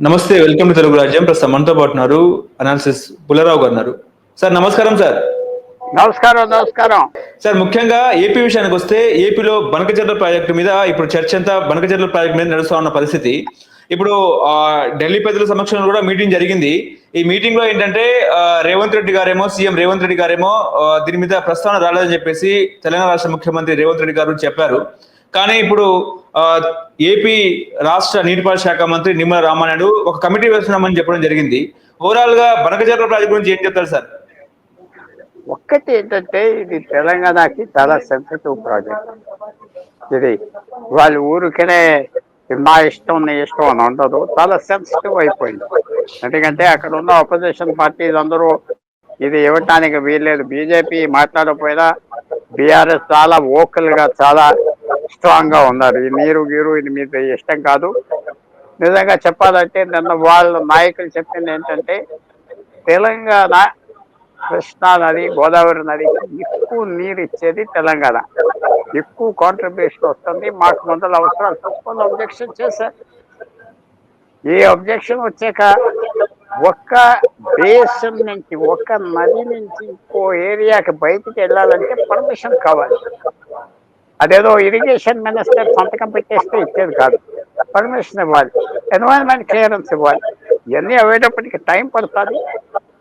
నమస్తే. Welcome to Telugu రాజ్యం. ప్రస్తుతం మనతో పాటు ఉన్నారు అనాలిసిస్ పుల్లారావు గారు ఉన్నారు. సార్ నమస్కారం సార్. నమస్కారం, నమస్కారం. సార్ ముఖ్యంగా ఏపీ విషయానికొస్తే ఏపీలో బనకచెర్ల ప్రాజెక్టు మీద ఇప్పుడు చర్చ అంతా బనకచెర్ల ప్రాజెక్టు మీద నడుస్తా ఉన్న పరిస్థితి. ఇప్పుడు ఢిల్లీ పెద్దల సమక్షంలో కూడా మీటింగ్ జరిగింది. ఈ మీటింగ్ లో ఏంటంటే రేవంత్ రెడ్డి గారేమో సీఎం రేవంత్ రెడ్డి గారేమో దీని మీద ప్రస్తావన రాలేదని చెప్పేసి తెలంగాణ రాష్ట్ర ముఖ్యమంత్రి రేవంత్ రెడ్డి గారు చెప్పారు. కానీ ఇప్పుడు ఏపీ రాష్ట్ర నీటిపారుదల శాఖ మంత్రి నిమ్మల రామానాయుడు ఒక కమిటీ వేస్తున్నామని చెప్పడం జరిగింది. ఓవరాల్ గా బనకచెర్ల ప్రాజెక్ట్ గురించి ఏం చెప్తారు సార్? ఒక్కటి ఏంటంటే ఇది తెలంగాణకి చాలా సెన్సిటివ్ ప్రాజెక్ట్. ఇది వాళ్ళ ఊరికనే నా ఇష్టం నీ ఇష్టం అని ఉండదు, చాలా సెన్సిటివ్ అయిపోయింది. ఎందుకంటే అక్కడ ఉన్న అపోజిషన్ పార్టీలు అందరూ ఇది ఇవ్వటానికి వీల్లేదు. బీజేపీ మాట్లాడకపోయినా బీఆర్ఎస్ చాలా ఓకల్ గా చాలా స్ట్రాంగ్ గా ఉన్నారు. ఈ నీరు గీరు ఇది మీద ఇష్టం కాదు. నిజంగా చెప్పాలంటే నిన్న వాళ్ళ నాయకులు చెప్పింది ఏంటంటే తెలంగాణ కృష్ణా నది, గోదావరి నదికి ఎక్కువ నీరు ఇచ్చేది తెలంగాణ, ఎక్కువ కాంట్రిబ్యూషన్ వస్తుంది, మాకు మొదలు అవసరాలు చూసుకొని అబ్జెక్షన్ చేశారు. ఈ అబ్జెక్షన్ వచ్చాక ఒక్క దేశం నుంచి ఒక్క నది నుంచి ఇంకో ఏరియాకి బయటికి వెళ్ళాలంటే పర్మిషన్ కావాలి. అదేదో ఇరిగేషన్ మినిస్టర్ సంతకం పెట్టేస్తే ఇచ్చేది కాదు, పర్మిషన్ ఇవ్వాలి, ఎన్వైరన్మెంట్ క్లియరెన్స్ ఇవ్వాలి. ఇవన్నీ అయ్యేటప్పటికి టైం పడుతుంది.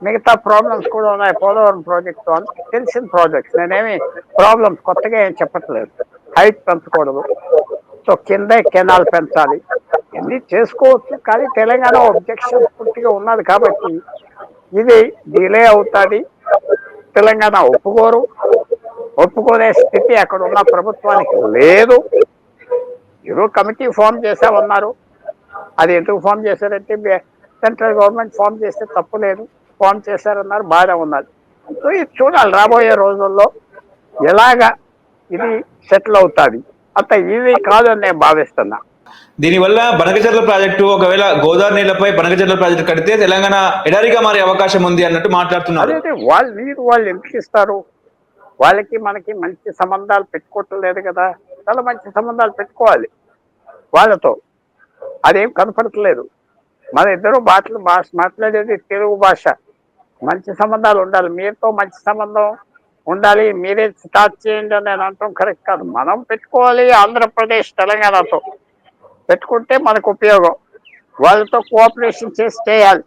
మిగతా ప్రాబ్లమ్స్ కూడా ఉన్నాయి. పోలవరం ప్రాజెక్టు తెలిసిన ప్రాజెక్ట్స్, నేనేమి ప్రాబ్లమ్స్ కొత్తగా ఏం చెప్పట్లేదు. హైట్ పెంచకూడదు, సో కింద కెనాల్ పెంచాలి, ఇవన్నీ చేసుకోవచ్చు. కానీ తెలంగాణ అబ్జెక్షన్ పూర్తిగా ఉన్నది కాబట్టి ఇది డిలే అవుతుంది. తెలంగాణ ఒప్పుకోనే స్థితి అక్కడ ఉన్న ప్రభుత్వానికి లేదు. ఏదో కమిటీ ఫామ్ చేసామన్నారు. అది ఎందుకు ఫామ్ చేశారంటే సెంట్రల్ గవర్నమెంట్ ఫామ్ చేస్తే తప్పు లేదు, ఫామ్ చేశారన్నారు, బాగా ఉన్నది. సో ఇది చూడాలి రాబోయే రోజుల్లో ఎలాగా ఇది సెటిల్ అవుతుంది. అంత ఈజీ కాదని నేను భావిస్తున్నా. దీనివల్ల బనకచెర్ల ప్రాజెక్టు ఒకవేళ గోదావరి నీళ్లపై బనకచెర్ల ప్రాజెక్టు కడితే తెలంగాణ ఎడారిగా మారే అవకాశం ఉంది అన్నట్టు మాట్లాడుతున్నారు. అదే వాళ్ళు ఎందుకు ఇస్తారు? వాళ్ళకి మనకి మంచి సంబంధాలు పెట్టుకోవట్లేదు కదా. చాలా మంచి సంబంధాలు పెట్టుకోవాలి వాళ్ళతో, అదేం కనపడట్లేదు. మన ఇద్దరు మాట్లాడేది తెలుగు భాష, మంచి సంబంధాలు ఉండాలి. మీరుతో మంచి సంబంధం ఉండాలి, మీరే స్టార్ట్ చేయండి అని నేను అంటాం కరెక్ట్ కాదు. మనం పెట్టుకోవాలి. ఆంధ్రప్రదేశ్ తెలంగాణతో పెట్టుకుంటే మనకు ఉపయోగం. వాళ్ళతో కోఆపరేషన్ చేయాలి.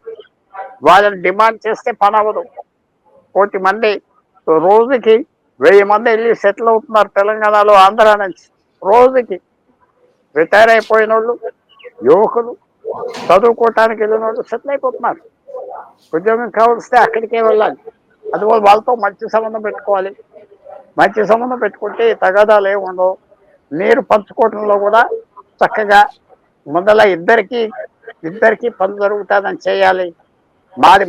వాళ్ళని డిమాండ్ చేస్తే పని అవ్వదు. 1,000 మంది రోజుకి 1000 మంది వెళ్ళి సెటిల్ అవుతున్నారు తెలంగాణలో, ఆంధ్ర నుంచి. రోజుకి రిటైర్ అయిపోయిన వాళ్ళు, యువకులు, చదువుకోవటానికి వెళ్ళిన వాళ్ళు సెటిల్ అయిపోతున్నారు. ఉద్యోగం కావలిస్తే అక్కడికే వెళ్ళాలి. అందువల్ల వాళ్ళతో మంచి సంబంధం పెట్టుకోవాలి. మంచి సంబంధం పెట్టుకుంటే తగాదాలు ఏమి ఉండవు. నీరు పంచుకోవటంలో కూడా చక్కగా మొదల ఇద్దరికి పని జరుగుతుందని చేయాలి. మాది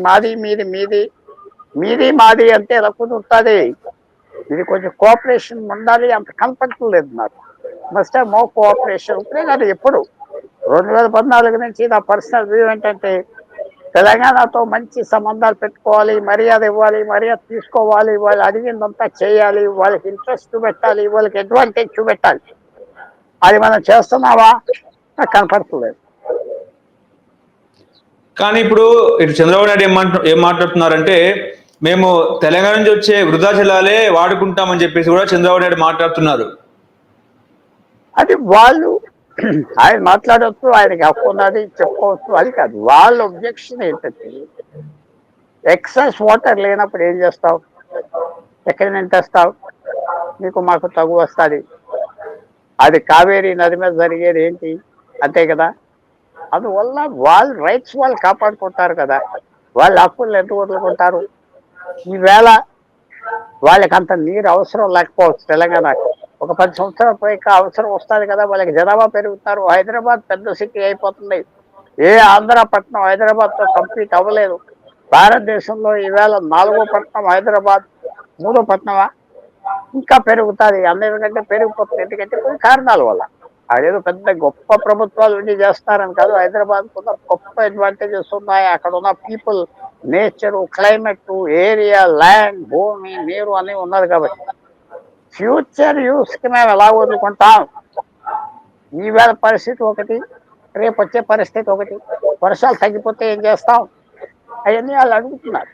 మాది అంటే ఎలా కుదురుతుంది? ఇది కొంచెం కోఆపరేషన్ ఉండాలి. అంత కనపడలేదు నాకు. Must have more cooperation. ఇప్పుడే కాదు, ఎప్పుడు 2014 నుంచి నా పర్సనల్ వ్యూ ఏంటంటే తెలంగాణతో మంచి సంబంధాలు పెట్టుకోవాలి, మర్యాద ఇవ్వాలి, మర్యాద తీసుకోవాలి, వాళ్ళు అడిగిందంతా చేయాలి, వాళ్ళకి ఇంట్రెస్ట్ చూపెట్టాలి, వాళ్ళకి అడ్వాంటేజ్ చూపెట్టాలి. అది మనం చేస్తున్నావా? నాకు కనపడలేదు. కానీ ఇప్పుడు ఇటు చంద్రబాబు నాయుడు ఏం మాట్లాడుతున్నారంటే మేము తెలంగాణ నుంచి వచ్చే వృధా జలాలే వాడుకుంటామని చెప్పేసి కూడా చంద్రబాబు నాయుడు మాట్లాడుతున్నారు. అది వాళ్ళు ఆయన మాట్లాడవచ్చు, ఆయనకి హక్కు ఉన్నది, చెప్పుకోవచ్చు. అది కాదు వాళ్ళ అబ్జెక్షన్ ఏంటంటే ఎక్సెస్ వాటర్ లేనప్పుడు ఏం చేస్తావు? ఎక్కడి నుంచి తెస్తావు? నీకు మాకు తగు వస్తుంది. అది కావేరీ నది మీద జరిగేది ఏంటి? అంతే కదా. అందువల్ల వాళ్ళ రైట్స్ వాళ్ళు కాపాడుకుంటారు కదా. వాళ్ళ హక్కులు ఎందుకు వదులుకుంటారు? ఈవేళ వాళ్ళకి అంత నీరు అవసరం లేకపోవచ్చు. తెలంగాణకి ఒక 10 సంవత్సరాల పైగా అవసరం వస్తుంది కదా. వాళ్ళకి జనాభా పెరుగుతారు. హైదరాబాద్ పెద్ద సిటీ అయిపోతుంది. ఏ ఆంధ్ర పట్టణం హైదరాబాద్తో కంప్లీట్ అవ్వలేదు. భారతదేశంలో ఈవేళ 4వ పట్టణం హైదరాబాద్, 3వ పట్టణమా, ఇంకా పెరుగుతుంది. అందరికంటే పెరిగిపోతుంది. ఎందుకంటే కొన్ని కారణాల వల్ల. అదేదో పెద్ద గొప్ప ప్రభుత్వాలు ఉండి చేస్తారని కాదు. హైదరాబాద్ కూడా గొప్ప అడ్వాంటేజెస్ ఉన్నాయి. అక్కడ ఉన్న people, nature, climate, area, land, భూమి, నీరు అన్నీ ఉన్నది కాబట్టి ఫ్యూచర్ యూస్కి మేము ఎలా వదులుకుంటాం? ఈవేళ పరిస్థితి ఒకటి, రేపు వచ్చే పరిస్థితి ఒకటి. వర్షాలు తగ్గిపోతే ఏం చేస్తాం అవన్నీ వాళ్ళు అడుగుతున్నారు,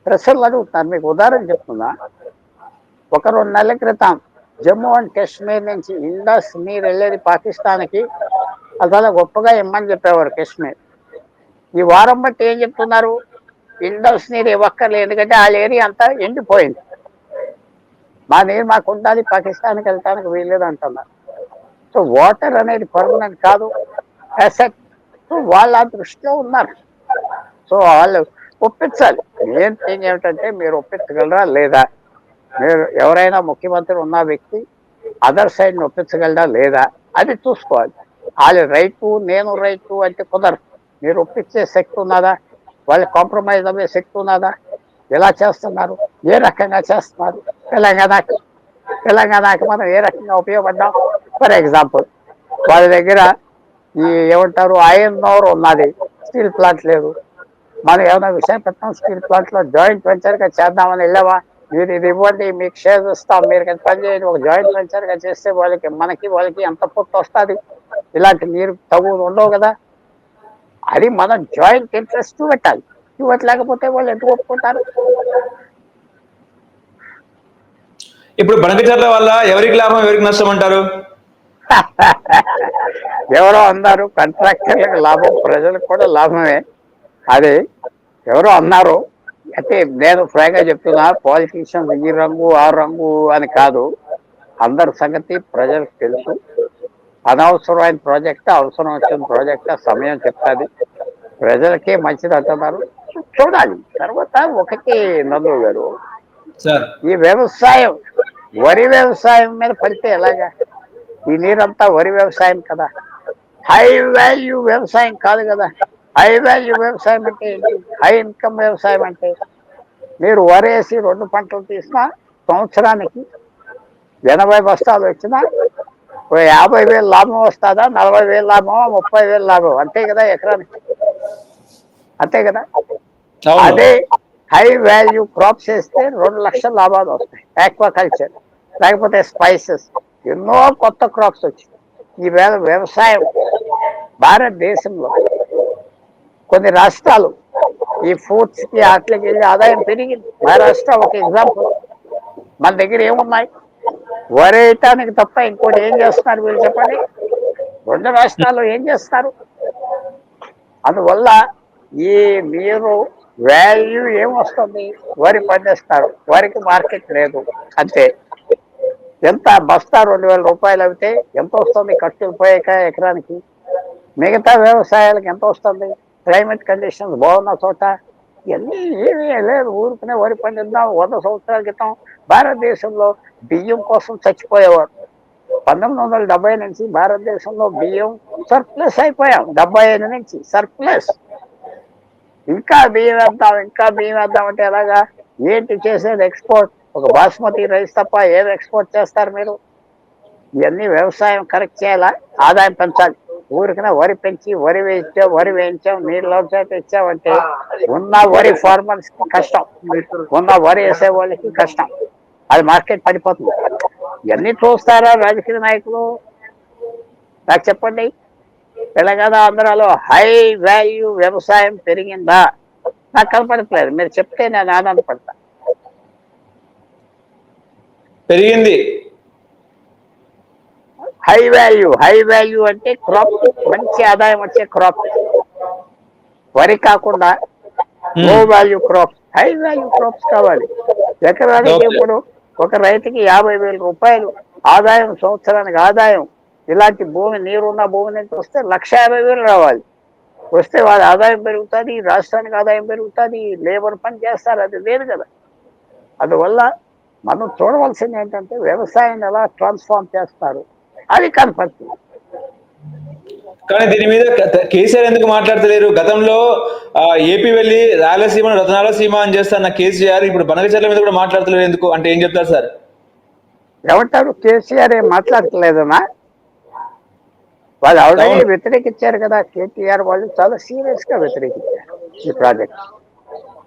ప్రశ్నలు అడుగుతున్నారు. మీకు ఉదాహరణ చెప్తున్నా, ఒక 2 నెలల క్రితం జమ్మూ అండ్ కాశ్మీర్ నుంచి ఇండస్ నీరు వెళ్ళేది పాకిస్తాన్కి, అది చాలా గొప్పగా ఇమ్మని చెప్పేవారు కాశ్మీర్. ఈ వారం బట్టి ఏం చెప్తున్నారు, ఇండస్ నీరు ఇవ్వక్కర్లేదు ఎందుకంటే ఆ ఏరియా అంతా ఎండిపోయింది, మా నీరు మాకు ఉండాలి, పాకిస్తాన్కి వెళ్ళటానికి వీల్లేదు అంటున్నారు. సో వాటర్ అనేది పర్మనెంట్ కాదు, అసెట్. సో వాళ్ళు ఆ దృష్టిలో ఉన్నారు. సో వాళ్ళు ఒప్పించాలి. మెయిన్ థింగ్ ఏమిటంటే మీరు ఒప్పించగలరా లేదా, మీరు ఎవరైనా ముఖ్యమంత్రి ఉన్న వ్యక్తి అదర్ సైడ్ని ఒప్పించగలరా లేదా అది చూసుకోవాలి. వాళ్ళు రైతు నేను రైతు అంటే కుదరదు. మీరు ఒప్పించే శక్తి ఉన్నదా, వాళ్ళు కాంప్రమైజ్ అయ్యే శక్తి ఉన్నదా, ఎలా చేస్తున్నారు, ఏ రకంగా చేస్తున్నారు, తెలంగాణకి మనం ఏ రకంగా ఉపయోగపడ్డాం. ఫర్ ఎగ్జాంపుల్ వాళ్ళ దగ్గర ఈ ఏమంటారు ఐరన్ ఓర్ ఉన్నది, స్టీల్ ప్లాంట్ లేదు. మనం ఏమైనా విశాఖపట్నం స్టీల్ ప్లాంట్లో జాయింట్ వెంచర్గా చేద్దామని వెళ్ళావా, మీరు ఇది ఇవ్వండి మీకు షేర్ ఇస్తాం మీరు కదా పని చేయండి, ఒక జాయింట్ వెంచర్గా చేస్తే వాళ్ళకి ఎంత పొత్తు వస్తుంది, ఇలాంటి నీరు తగులు ఉండవు కదా. అది మనం జాయింట్ ఇంట్రెస్ట్ చూపెట్టాలి, చూపెట్టలేకపోతే వాళ్ళు ఎందుకు ఒప్పుకుంటారు. ఇప్పుడు బనకచర్ల వల్ల ఎవరికి లాభం ఎవరికి నష్టం అంటారు? ఎవరో అన్నారు కాంట్రాక్టర్లకు లాభం, ప్రజలకు కూడా లాభమే. అది ఎవరో అన్నారు. అయితే నేను ఫ్రాంక్గా చెప్తున్నా, పాలిటీషియన్స్ ఈ రంగు ఆ రంగు అని కాదు, అందరి సంగతి ప్రజలకు తెలుసు. అనవసరమైన ప్రాజెక్ట్, అవసరం వచ్చిన ప్రాజెక్ట్ సమయం చెప్తుంది, ప్రజలకే మంచిది అంటున్నారు. చూడాలి. తర్వాత ఒకటి నందు గారు, సార్ ఈ వ్యవసాయం వరి వ్యవసాయం మీద పడితే ఎలాగా, ఈ నీరంతా వరి వ్యవసాయం కదా, హై వాల్యూ వ్యవసాయం కాదు కదా. హై వాల్యూ వ్యవసాయం అంటే ఏంటి, హై ఇన్కమ్ వ్యవసాయం అంటే మీరు వరేసి 2 పంటలు తీసినా సంవత్సరానికి 80 బస్తాలు వచ్చినా 50,000 లాభం వస్తుందా, 40,000 లాభమా, 30,000 లాభం, అంతే కదా ఎకరానికి, అంతే కదా. అదే హై వాల్యూ క్రాప్స్ వేస్తే 2 లక్షల లాభాలు వస్తాయి. ఆక్వాకల్చర్ లేకపోతే స్పైసెస్, ఎన్నో కొత్త క్రాప్స్ వచ్చాయి. ఈవేళ వ్యవసాయం భారతదేశంలో కొన్ని రాష్ట్రాలు ఈ ఫ్రూట్స్కి వాటికి వెళ్ళి ఆదాయం పెరిగింది. మహారాష్ట్ర ఒక ఎగ్జాంపుల్. మన దగ్గర ఏమున్నాయి, వరేయటానికి తప్ప ఇంకోటి ఏం చేస్తున్నారు వీళ్ళు చెప్పండి. 2 రాష్ట్రాల్లో ఏం చేస్తారు. అందువల్ల ఈ మీరు వాల్యూ ఏమొస్తుంది, వరి పండిస్తారు, వరికి మార్కెట్ లేదు అంతే. ఎంత బస్తా 2,000 రూపాయలు అయితే ఎంత వస్తుంది ఖర్చులు పోయాక ఎకరానికి. మిగతా వ్యవసాయాలకు ఎంత వస్తుంది, క్లైమేట్ కండిషన్స్ బాగున్న చోట ఇవన్నీ ఏమీ లేదు, ఊరుకునే వరి పండిద్దాం. 100 సంవత్సరాల క్రితం భారతదేశంలో బియ్యం కోసం చచ్చిపోయేవారు. 1970 నుంచి భారతదేశంలో బియ్యం సర్ప్లస్ అయిపోయాం, 75 నుంచి సర్ప్లస్. ఇంకా బియ్యం వేద్దాం అంటే ఎలాగా, ఏంటి చేసేది ఎక్స్పోర్ట్, ఒక బాస్మతి రైస్ తప్ప ఏం ఎక్స్పోర్ట్ చేస్తారు మీరు. ఇవన్నీ వ్యవసాయం కరెక్ట్ చేయాలా, ఆదాయం పెంచాలి. ఊరికనే వరి పెంచి వరి వేయించాం నీళ్ళు ఇచ్చామంటే ఉన్న వరి ఫార్మర్స్ కి కష్టం, ఉన్న వరి వేసే వాళ్ళకి కష్టం, అది మార్కెట్ పడిపోతుంది. ఇవన్నీ చూస్తారా రాజకీయ నాయకులు, నాకు చెప్పండి. తెలంగాణ ఆంధ్రాలో హై వాల్యూ వ్యవసాయం పెరిగిందా, నాకు కనపడట్లేదు. మీరు చెప్తే నేను ఆనందపడతా. పెరిగింది. హై వాల్యూ అంటే క్రాప్, మంచి ఆదాయం వచ్చే క్రాప్, వరి కాకుండా లో value crops, high value crops కావాలి. ఎకరానికి ఇప్పుడు ఒక రైతుకి 50,000 రూపాయలు ఆదాయం, సంవత్సరానికి ఆదాయం. ఇలాంటి భూమి, నీరున్న భూమి నుంచి వస్తే 1,50,000 రావాలి. వస్తే వాళ్ళ ఆదాయం పెరుగుతుంది, రాష్ట్రానికి ఆదాయం పెరుగుతుంది, లేబర్ పని చేస్తారు, అది లేదు కదా. అందువల్ల మనం చూడవలసింది ఏంటంటే వ్యవసాయాన్ని ఎలా ట్రాన్స్ఫార్మ్ చేస్తారు, అది కనపడుతుంది. కానీ దీని మీద కేసీఆర్ ఎందుకు మాట్లాడతలేరు? గతంలో ఏపీ వెళ్ళి రాయలసీమ రతనాలసీమ అని చేస్తాన్న కేసీఆర్ ఇప్పుడు బనకచర్ల మీద కూడా మాట్లాడతలేరు ఎందుకు అంటే ఏం చెప్తారు సార్? ఏమంటారు, కేసీఆర్ ఏం మాట్లాడట్లేదన్నా, వాళ్ళు ఆల్రెడీ వ్యతిరేకించారు కదా. కేటీఆర్ వాళ్ళు చాలా సీరియస్ గా వ్యతిరేకించారు ఈ ప్రాజెక్ట్,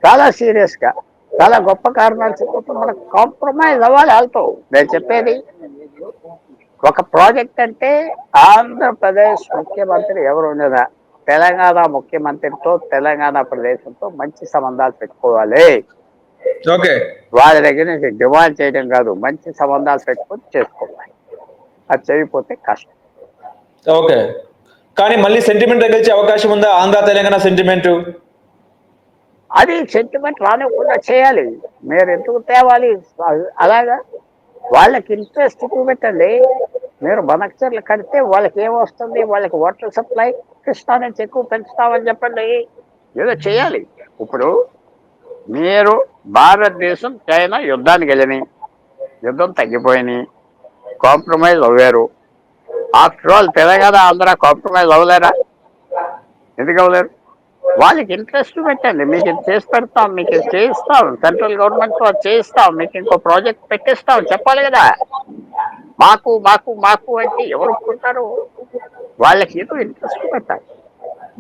చాలా సీరియస్ గా, చాలా గొప్ప కారణాలు చెప్పుకుంటూ మనకు కాంప్రమైజ్ అవ్వాలి వాళ్ళతో. నేను చెప్పేది ఒక ప్రాజెక్ట్ అంటే ఆంధ్రప్రదేశ్ ముఖ్యమంత్రి ఎవరు ఉండదా, తెలంగాణ ముఖ్యమంత్రితో తెలంగాణ ప్రదేశంతో మంచి సంబంధాలు పెట్టుకోవాలి. ఓకే. వాళ్ళ దగ్గర నుంచి డిమాండ్ చేయడం కాదు, మంచి సంబంధాలు పెట్టుకొని చేసుకోవాలి. అది చేయకపోతే కష్టం. ఓకే. కానీ మళ్ళీ సెంటిమెంట్ తగిల్చే అవకాశం ఉందా? ఆంధ్ర తెలంగాణ సెంటిమెంట్. అది సెంటిమెంట్ రానివ్వకుండా చేయాలి. మీరు ఎందుకు తేవాలి? అలాగా వాళ్ళకి ఇంట్రెస్ట్ చూపెట్టండి. మీరు బనకచర్లు కడితే వాళ్ళకి ఏమొస్తుంది? వాళ్ళకి వాటర్ సప్లై కృష్ణా నుంచి ఎక్కువ పెంచుతామని చెప్పండి. ఏదో చేయాలి. ఇప్పుడు మీరు భారతదేశం చైనా యుద్ధానికి వెళ్ళినాయి, యుద్ధం తగ్గిపోయినాయి, కాంప్రమైజ్ అవ్వారు. After all Telangana Andhra compromise అవ్వలేరా? ఎందుకు అవ్వలేరు? వాళ్ళకి ఇంట్రెస్ట్ పెట్టండి. మీకు ఇది చేసి పెడతాం, మీకు ఇది చేయిస్తాం, సెంట్రల్ గవర్నమెంట్తో అది చేయిస్తాం, మీకు ఇంకో ప్రాజెక్ట్ పెట్టిస్తాం చెప్పాలి కదా. మాకు మాకు మాకు అంటే ఎవరు ఒప్పుకుంటారు? వాళ్ళకి ఏదో ఇంట్రెస్ట్ పెట్టాలి.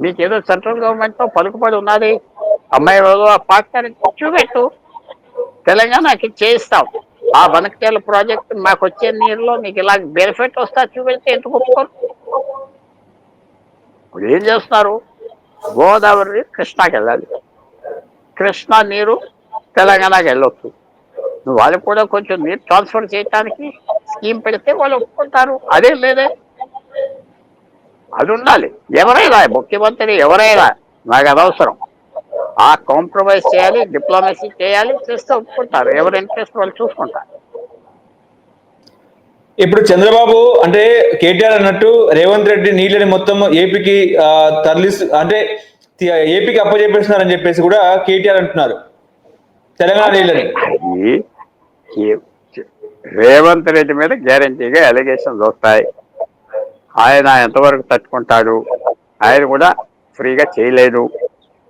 మీకు ఏదో సెంట్రల్ గవర్నమెంట్తో పలుకుబడి ఉన్నది, అమ్మాయి పార్ట్నర్ చూపెట్టు, తెలంగాణకి చేయిస్తాం. ఆ వనకచేల ప్రాజెక్ట్ మాకు వచ్చే నీరులో మీకు ఇలా బెనిఫిట్ వస్తా చూపెడితే ఎందుకు ఒప్పుకోరు? ఇప్పుడు ఏం చేస్తున్నారు? గోదావరి కృష్ణాకి వెళ్ళాలి, కృష్ణా నీరు తెలంగాణకి వెళ్ళొచ్చు. వాళ్ళకు కూడా కొంచెం నీరు ట్రాన్స్ఫర్ చేయడానికి స్కీమ్ పెడితే వాళ్ళు ఒప్పుకుంటారు. అదే లేదే, అది ఉండాలి. ఎవరైనా ముఖ్యమంత్రి ఎవరైనా నాకు అనవసరం. ఆ కాంప్రమైజ్ చేయాలి, డిప్లొమసీ చేయాలి, చేస్తే ఒప్పుకుంటారు. ఎవరి ఇంట్రెస్ట్ వాళ్ళు చూసుకుంటారు. ఇప్పుడు చంద్రబాబు అంటే కేటీఆర్ అన్నట్టు రేవంత్ రెడ్డి నీళ్ళని మొత్తం ఏపీకి అంటే ఏపీకి అప్పచెప్పేస్తున్నారని చెప్పేసి కూడా కేటీఆర్ అంటున్నారు తెలంగాణ నీళ్ళని. రేవంత్ రెడ్డి మీద గ్యారంటీగా అలిగేషన్స్ వస్తాయి. ఆయన ఎంతవరకు తట్టుకుంటాడు? ఆయన కూడా ఫ్రీగా చేయలేదు.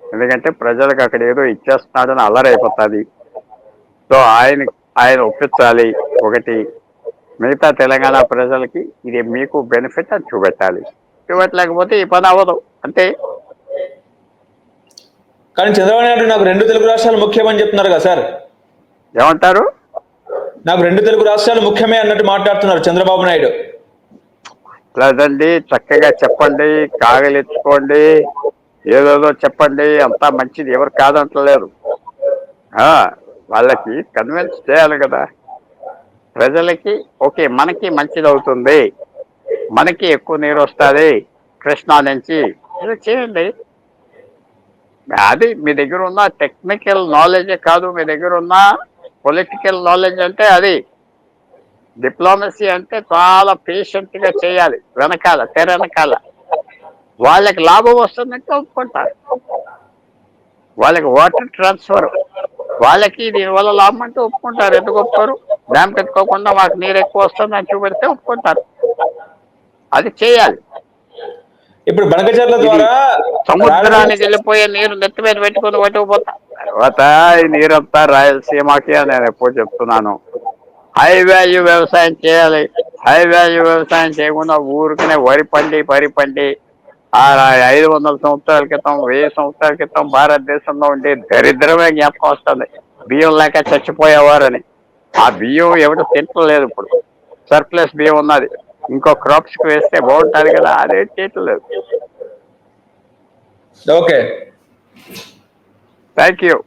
ఎందుకంటే ప్రజలకు అక్కడ ఏదో ఇచ్చేస్తున్నాడని అల్లరైపోతుంది. సో ఆయన ఒప్పించాలి. ఒకటి, మిగతా తెలంగాణ ప్రజలకి ఇది మీకు బెనిఫిట్ అని చూపెట్టాలి. చూపెట్టలేకపోతే ఈ పని అవ్వదు అంతే. కానీ చంద్రబాబు నాయుడు నాకు 2 తెలుగు రాష్ట్రాలు ముఖ్యమని చెప్తున్నారు కదా సార్. ఏమంటారు? నాకు 2 తెలుగు రాష్ట్రాలు ముఖ్యమే అన్నట్టు మాట్లాడుతున్నారు చంద్రబాబు నాయుడు. లేదండి, చక్కగా చెప్పండి, కాగలిచ్చుకోండి, ఏదోదో చెప్పండి, అంతా మంచిది, ఎవరు కాదంటలేరు. వాళ్ళకి కన్విన్స్ చేయాలి కదా ప్రజలకి. ఓకే, మనకి మంచిది అవుతుంది, మనకి ఎక్కువ నీరు వస్తుంది కృష్ణా నుంచి, ఏదో చేయండి. అది మీ దగ్గర ఉన్న టెక్నికల్ నాలెడ్జే కాదు, మీ దగ్గర ఉన్న పొలిటికల్ నాలెడ్జ్ అంటే అది. డిప్లొమసీ అంటే చాలా పేషెంట్గా చేయాలి. వెనకాల తెర వెనకాల వాళ్ళకి లాభం వస్తుందంటే ఒప్పుకుంటారు. వాళ్ళకి వాటర్ ట్రాన్స్ఫర్, వాళ్ళకి దీనివల్ల లాభం అంటే ఒప్పుకుంటారు. ఎందుకు ఒప్పుకోరు? డ్యామ్ కట్టుకోకుండా మాకు నీరు ఎక్కువ వస్తుందని చూపెడితే ఒప్పుకుంటారు. అది చేయాలి. ఇప్పుడు బనకచర్ల ద్వారా సముద్రానికి వెళ్ళిపోయే నీరు నెత్తి మీద పెట్టుకుని పట్టుకుపోతా తర్వాత ఈ నీరంతా రాయలసీమకి అని నేను ఎప్పుడు చెప్తున్నాను. హై వాల్యూ వ్యవసాయం చేయాలి. హై వాల్యూ వ్యవసాయం చేయకుండా ఊరికనే వరి పండి 500 సంవత్సరాల క్రితం 1000 సంవత్సరాల క్రితం భారతదేశంలో ఉండే దరిద్రమే జ్ఞాపకం వస్తుంది. బియ్యం లేక చచ్చిపోయేవారని. ఆ బియ్యం ఎవరు తింటలేదు. ఇప్పుడు సర్ప్లస్ బియ్యం ఉన్నది, ఇంకో క్రాప్స్ కి వేస్తే బాగుంటుంది కదా, అదే చేయట్లేదు. Okay, thank you.